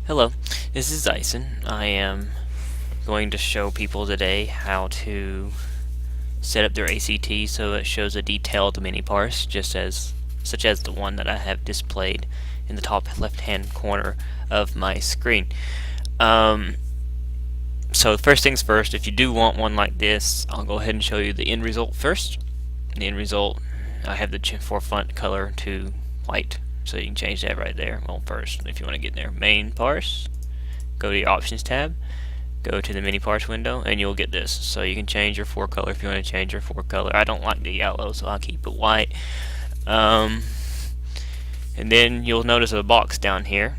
Hello, this is Dyson. I am going to show people today how to set up their ACT so it shows a detailed mini parse, such as the one that I have displayed in the top left-hand corner of my screen. Um, so first things first, if you do want one like this, I'll go ahead and show you the end result first. The end result, I have the font color to white, so you can change that right there. Well, first, if you want to get there, main parse, go to your options tab, go to the mini parse window, and you'll get this. So you can change your forecolor if you want to change your forecolor. I don't like the yellow, so I'll keep it white. And then you'll notice a box down here.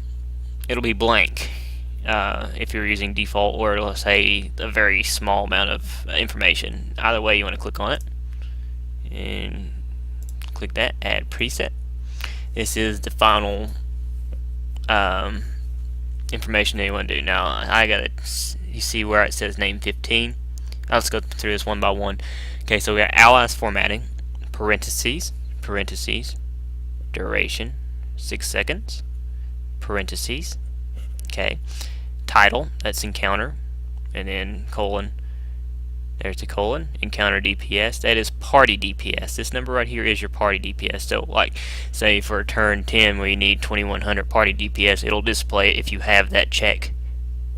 It'll be blank if you're using default, or it'll say a very small amount of information. Either way, you want to click on it and click that, add preset. This is the final information that you want to do. Now I got it. You see where it says name 15. Let's go through this one by one. Okay, so we got alias formatting, parentheses, duration 6 seconds, parentheses. Okay, title, that's encounter, and then colon. There's the colon, encounter DPS. That is party DPS. This number right here is your party DPS. So, like, say for turn 10 where you need 2100 party DPS, it'll display it if you have that check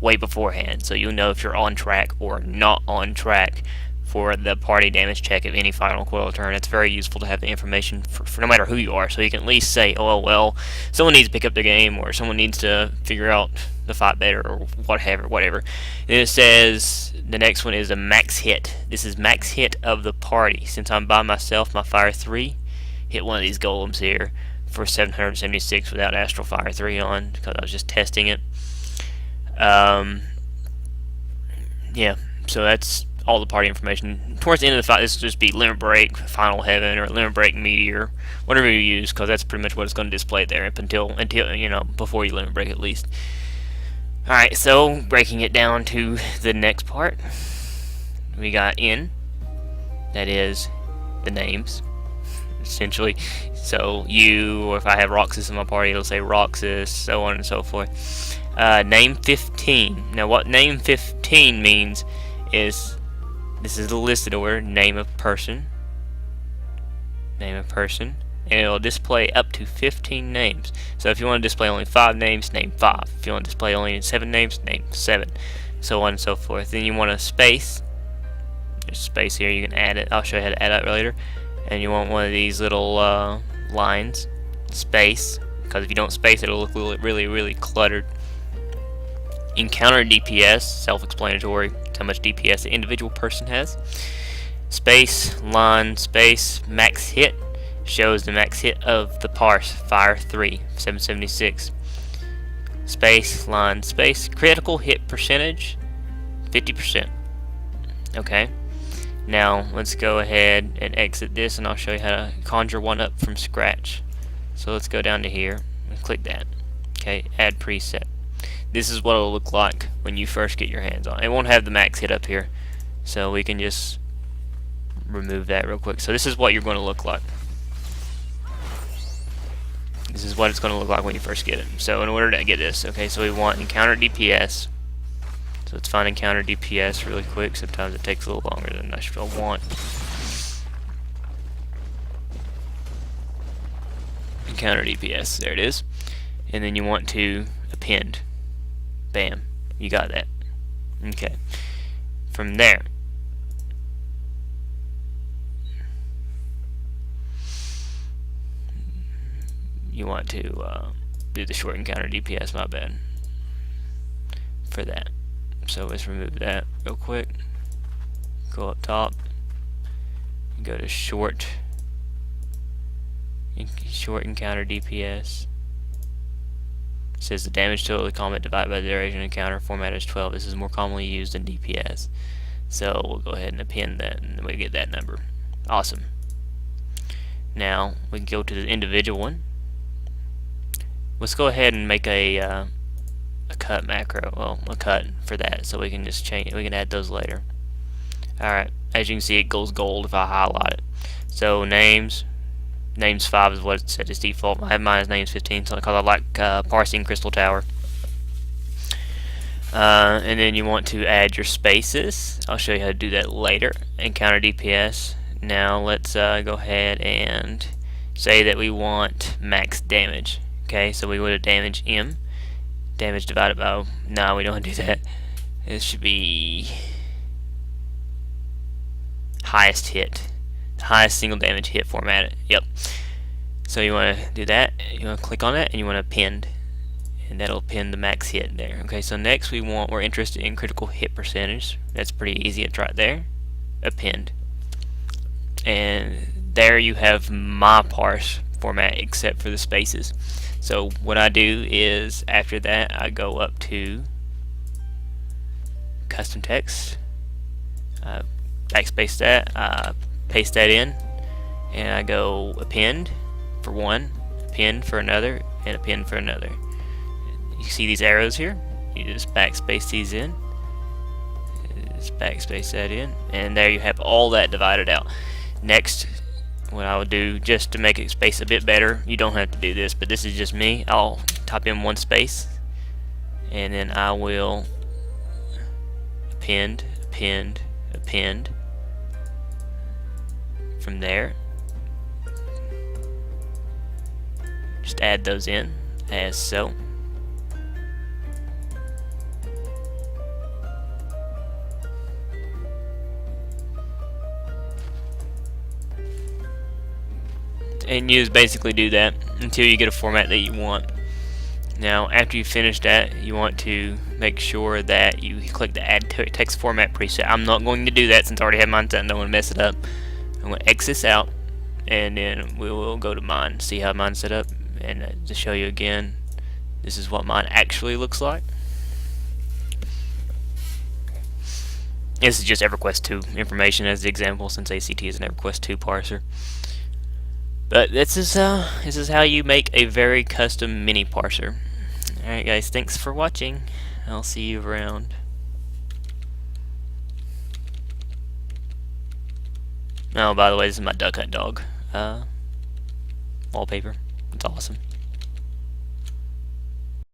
way beforehand. So you'll know if you're on track or not on track for the party damage check of any final coil turn. It's very useful to have the information for no matter who you are, so you can at least say, oh well, someone needs to pick up the game, or someone needs to figure out the fight better, or whatever. Then it says the next one is a max hit. This is max hit of the party. Since I'm by myself, my fire 3 hit one of these golems here for 776 without Astral Fire 3 on, because I was just testing it. Yeah, so that's all the party information. Towards the end of the fight, this will just be Limit Break, Final Heaven, or Limit Break Meteor, whatever you use, because that's pretty much what it's going to display there until before you Limit Break at least. Alright, so breaking it down to the next part, we got in, that is the names, essentially. So you, or if I have Roxas in my party, it'll say Roxas, so on and so forth. Name 15. Now what name 15 means is, this is the listed order, name of person, and it'll display up to 15 names. So if you want to display only 5 names, name 5. If you want to display only 7 names, name 7. So on and so forth. Then you want a space. There's space here, you can add it. I'll show you how to add it later. And you want one of these little lines, space, because if you don't space it'll look really cluttered. Encounter DPS, self-explanatory, how much DPS the individual person has. Space, line, space, max hit, shows the max hit of the parse, fire 3, 776. Space, line, space, critical hit percentage, 50%. Okay, now let's go ahead and exit this, and I'll show you how to conjure one up from scratch. So let's go down to here and click that. Okay, add preset. This is what it'll look like when you first get your hands on it. It won't have the max hit up here, so we can just remove that real quick. So this is what you're going to look like. This is what it's going to look like when you first get it. So in order to get this, okay, so we want encounter DPS. So let's find encounter DPS really quick. Sometimes it takes a little longer than I should want. Encounter DPS, there it is. And then you want to append. Bam, you got that. Okay. From there, you want to do the short encounter DPS, my bad, for that. So let's remove that real quick. Go up top, go to short encounter DPS. It says the damage total of the combat divided by the duration encounter format is 12. This is more commonly used in DPS. So we'll go ahead and append that, and we get that number. Awesome. Now we can go to the individual one. Let's go ahead and make a cut macro. Well, a cut for that, so we can just change. We can add those later. All right. As you can see, it goes gold if I highlight it. So names. Names 5 is what it set as default. I have mine as names 15 because I like parsing Crystal Tower. And then you want to add your spaces. I'll show you how to do that later. And counter DPS. Now let's go ahead and say that we want max damage. Okay, so we go to damage M. Damage divided by, no, we don't want to do that. This should be highest hit. Highest single damage hit format. Yep. So you want to do that. You want to click on that and you want to append. And that'll pin the max hit there. Okay, so next we're interested in critical hit percentage. That's pretty easy. It's right there. Append. And there you have my parse format except for the spaces. So what I do is after that I go up to custom text, backspace that, paste that in, and I go append for one, append for another, and append for another. You see these arrows here? You just backspace these in, just backspace that in, and there you have all that divided out. Next, what I would do just to make it space a bit better, you don't have to do this, but this is just me. I'll type in one space, and then I will append, append, append from there. Just add those in as so. And you just basically do that until you get a format that you want. Now after you finish that, you want to make sure that you click the add text format preset. I'm not going to do that since I already have mine set and don't want to mess it up. I'm going to X this out, and then we will go to mine, see how mine's set up, and to show you again, this is what mine actually looks like. This is just EverQuest 2 information as the example, since ACT is an EverQuest 2 parser. But this is how you make a very custom mini parser. Alright guys, thanks for watching. I'll see you around. Oh, by the way, this is my Duck Hunt dog wallpaper. It's awesome.